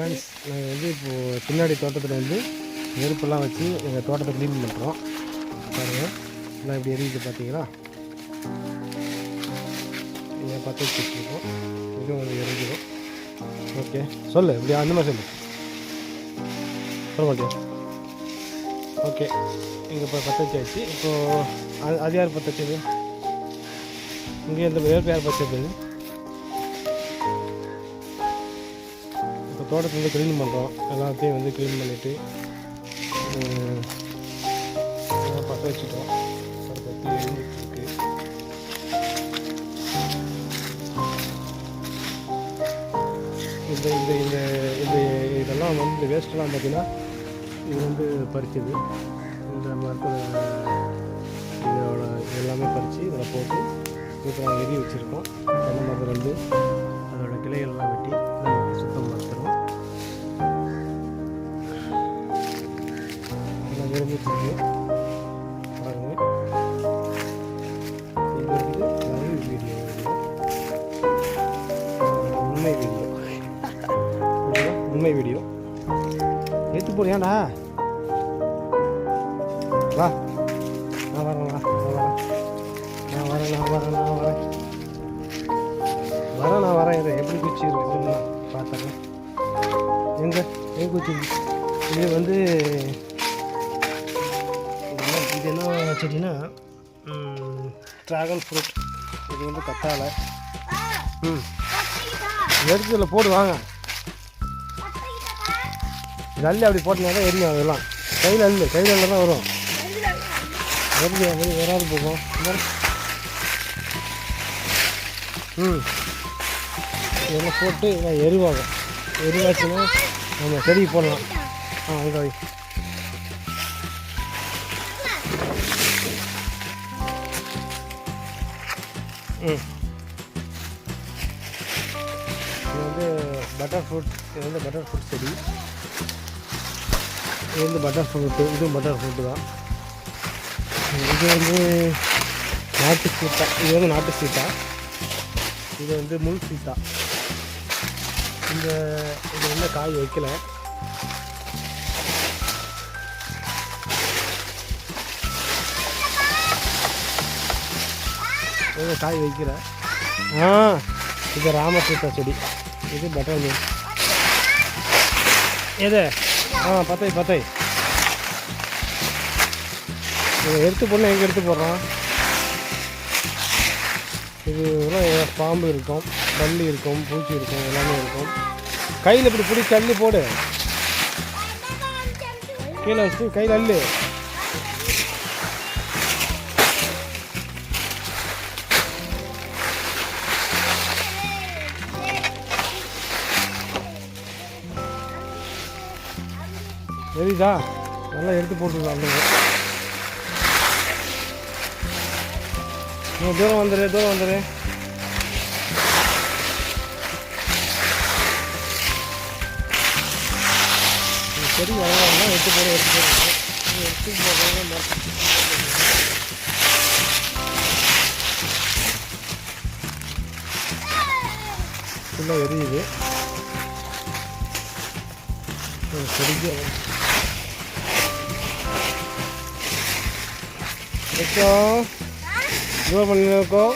Friends, நாங்கள் வந்து இப்போது பின்னாடி தோட்டத்தில் வந்து நெருப்பெல்லாம் வச்சு எங்கள் தோட்டத்தை க்ளீன் பண்ணுறோம். பாருங்கள், எல்லாம் இப்படி எரியுது பார்த்தீங்களா? இங்கே பற்ற வச்சுருக்கோம், இதுவும் வந்து எரிஞ்சிடும். ஓகே, சொல்லு இப்படி அந்த மாதிரி சொல்லு. ஓகே ஓகே, இங்கே இப்போ பற்ற வச்சாச்சு. இப்போது அது யார் பற்ற வச்சது? இங்கே இந்த நெருப்பு யார் பற்ற வச்சது? இப்போ தோட்டத்தை வந்து க்ளீன் பண்ணுறோம். எல்லாத்தையும் வந்து க்ளீன் பண்ணிவிட்டு பற்ற வச்சுட்டோம். பற்றி எழுந்துட்டுருக்கு. இந்த இந்த இந்த இந்த இதெல்லாம் வந்து இந்த வேஸ்ட்டெல்லாம் பார்த்தீங்கன்னா இது வந்து பறிச்சது. இந்த மரத்தில் இதோட எல்லாமே பறித்து இதில் போட்டு இப்போ நாங்கள் எரி வச்சுருக்கோம். தென்னை மரத்தில் வந்து அதோட கிளைகள்லாம் வெட்டி சுத்தம் பார்த்துருவோம். எல்லாம் விரும்பிட்டுருக்கு பாருங்கள். இது வந்து லைவ் வீடியோ, உண்மை வீடியோ எடுத்து போடு. ஏன்டா வா, நான் வரேன், நான் வரேன். இதை எப்படி குச்சி இருக்குன்னு நான் பார்த்துறேன். எங்கே குச்சி? இது வந்து இது என்ன செடினா ட்ராகன் ஃப்ரூட். இது வந்து கத்தாழை. எடுத்துல போடு வாங்க. இது அள்ளி அப்படி போட்டினா தான் எரியும். அதெல்லாம் கையில் அள்ளு தான் வரும். வராது போகும். இதெல்லாம் போட்டு எருவாங்க. எருவாச்சுன்னா நம்ம செடிக்கு போடலாம். அங்கே வை. இது வந்து பட்டர் ஃப்ரூட். இது வந்து பட்டர் ஃப்ரூட் செடி. இது வந்து பட்டர் ஃப்ரூட்டு. இதுவும் பட்டர் ஃப்ரூட்டு தான். இது வந்து நாட்டு சீட்டா. இது வந்து நாட்டு சீட்டா. இது வந்து முள் சீட்டா. இது வந்து காய் வைக்கல. காய் வைக்கிற. இது ராம சீட்டா செடி. இது பட்டர் மீன். எது? பத்தை இதை எடுத்து போடணும். எங்கே எடுத்து போடுறோம்? இது பாம்பு இருக்கும், பல்லி இருக்கும், பூச்சி இருக்கும், எல்லாமே இருக்கும். கையில் இப்படி பிடிச்சி அள்ளி போடு. கீழே வச்சு கையில் அள்ளு. எரிதா? நல்லா எடுத்து போட்டுருக்கலாம். தூரம் வந்துடு. சரி, அவ்வளோதான். எடுத்து போடுறது ஃபுல்லாக எரியுது. செடிக்கு தூரம் பண்ணிருக்கோம்.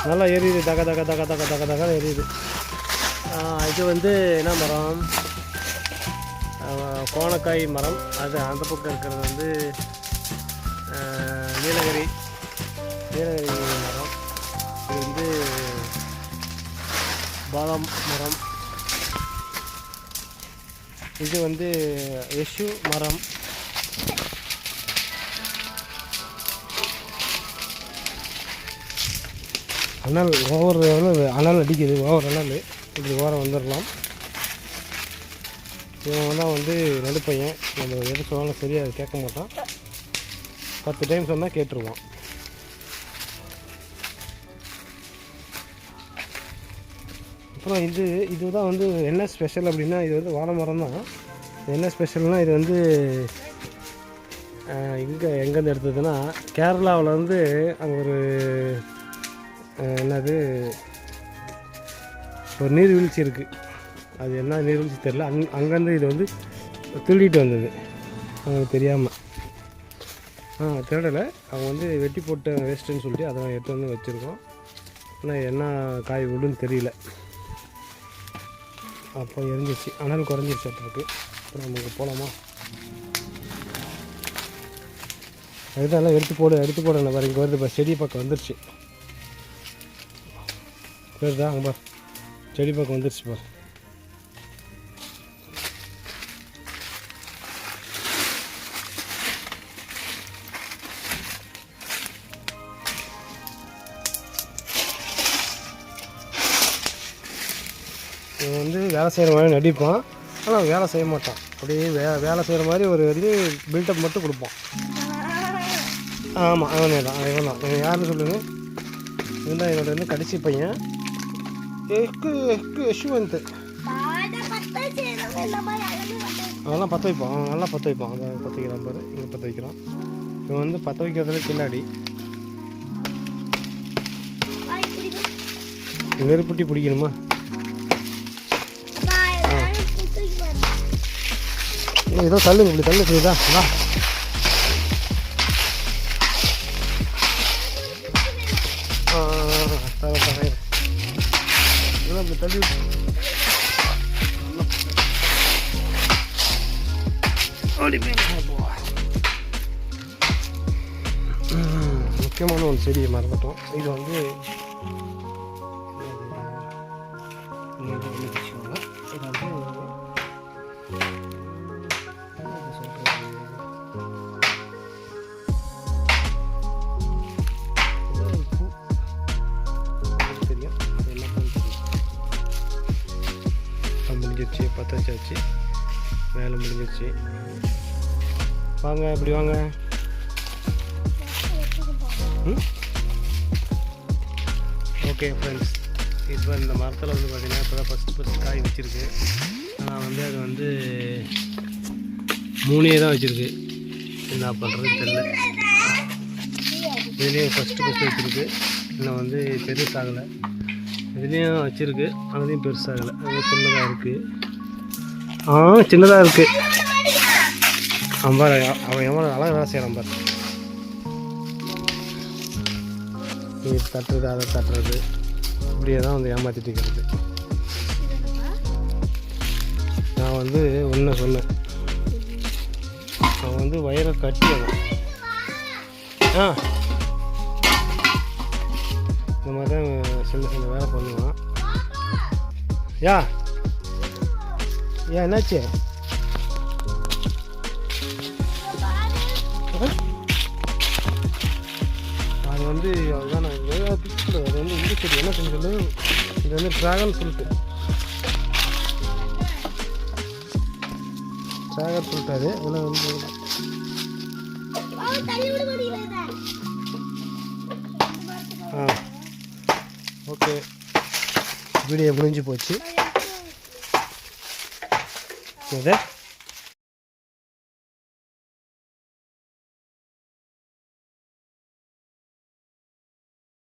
நல்லா எரியுது. தக எரியுது. இது வந்து என்ன மரம்? கோணக்காய் மரம். அது அந்த பக்கம் இருக்கிறது வந்து நீலகிரி மரம். இது வந்து பாதாம் மரம். இது வந்து எஷு மரம். அனல் அனல் அடிக்குது. அனல் இப்படி ஓரம் வந்துடலாம். இவன் தான் வந்து நடுப்பையன். நம்ம எது சொன்னாலும் சரியாக அது கேட்க மாட்டான். 10 டைம் சொன்னால் கேட்டுருவான். அப்புறம் இதுதான் வந்து என்ன ஸ்பெஷல் அப்படின்னா, இது வந்து வாழை மரம் தான். என்ன ஸ்பெஷல்னால், இது வந்து எங்கேருந்து எடுத்ததுன்னா, கேரளாவில் வந்து அங்கே ஒரு என்னது ஒரு நீர்வீழ்ச்சி இருக்குது. அது என்ன நீர்வீழ்ச்சி தெரில. அங்கேருந்து இது வந்து திருடிட்டு வந்தது அவங்களுக்கு தெரியாமல். திருடலை, அவங்க வந்து வெட்டி போட்ட வேஸ்ட்டுன்னு சொல்லிட்டு அதை எடுத்து வந்து வச்சுருக்கோம். ஆனால் என்ன காய் விடுன்னு தெரியல. அப்போ எரிஞ்சிச்சு, ஆனால் குறைஞ்சிருச்சு இருக்குது. அப்புறம் நமக்கு போகலாமா? அதுதான் எடுத்து போட நான் பாரு, இங்கே வருது பாரு, செடி பக்கம் வந்துருச்சு. வருதா அங்கே பார், செடி பக்கம் வந்துருச்சு பார். இவன் வந்து வேலை செய்கிற மாதிரி நடிப்பான், ஆனால் வேலை செய்ய மாட்டான். அப்படியே வேலை செய்கிற மாதிரி ஒரு வந்து பில்டப் மட்டும் கொடுப்பான். ஆமாம், அவனே தான், இவன் தான். இவன் யாருன்னு சொல்லுங்கள். இவன் தான் என்னோட வந்து கடைசி பையன், யஷ்வந்த். அதெல்லாம் பற்ற வைப்பான், அவன் நல்லா பற்ற வைப்பான். அதை பற்ற வைக்கிறான் பாரு, இங்கே பற்ற வைக்கிறான். இவன் வந்து பற்ற வைக்கிறதுல கில்லாடி. நெருப்புட்டி பிடிக்கணுமா? ஏதோ தள்ளுங்க, இப்படி தள்ளு புரியுதா? வா, இப்படி தள்ளி முக்கியமான ஒரு செடியை மறந்துட்டோம். இது வந்து முடிஞ்சிருச்சு, பற்ற வச்சாச்சு, வேலை முடிஞ்சிருச்சு. வாங்க, இப்படி வாங்க. ஓகே ஃப்ரெண்ட்ஸ், இப்போ இந்த மரத்தில் வந்து பார்த்திங்கன்னா இப்போ தான் ஃபஸ்ட்டு காய் வச்சுருக்கு. ஆனால் வந்து அது வந்து 3 தான் வச்சுருக்கு. என்ன பண்ணுறது தெரியல. இதுலேயும் ஃபஸ்ட்டு வச்சுருக்கு, இன்னும் வந்து பெருசாகலை. இதுலேயும் வச்சுருக்கு, அதுலேயும் பெருசாகலை, அது சின்னதாக இருக்குது. சின்னதாக இருக்குது. பாரு, அவன் எவ்வளோ அழகாக வேலை செய்கிறான் பாரு. இது தட்டுறது, அதை தட்டுறது, இப்படியே தான் வந்து ஏமாற்றிட்டு இருக்கிறது. நான் வந்து ஒன்று சொன்னேன், அவன் வந்து வயிறை கட்டி அவன் இந்த மாதிரி தான் சின்ன வேலை பண்ணுவான். ஏன் என்னாச்சு? அது வந்து அதுதான் அது வந்து இந்த செடி என்ன செஞ்சது, இது வந்து ட்ராகன் ஃப்ரூட்டு. அது அதில் வந்து ஓகே, வீடியோ முடிஞ்சு போச்சு.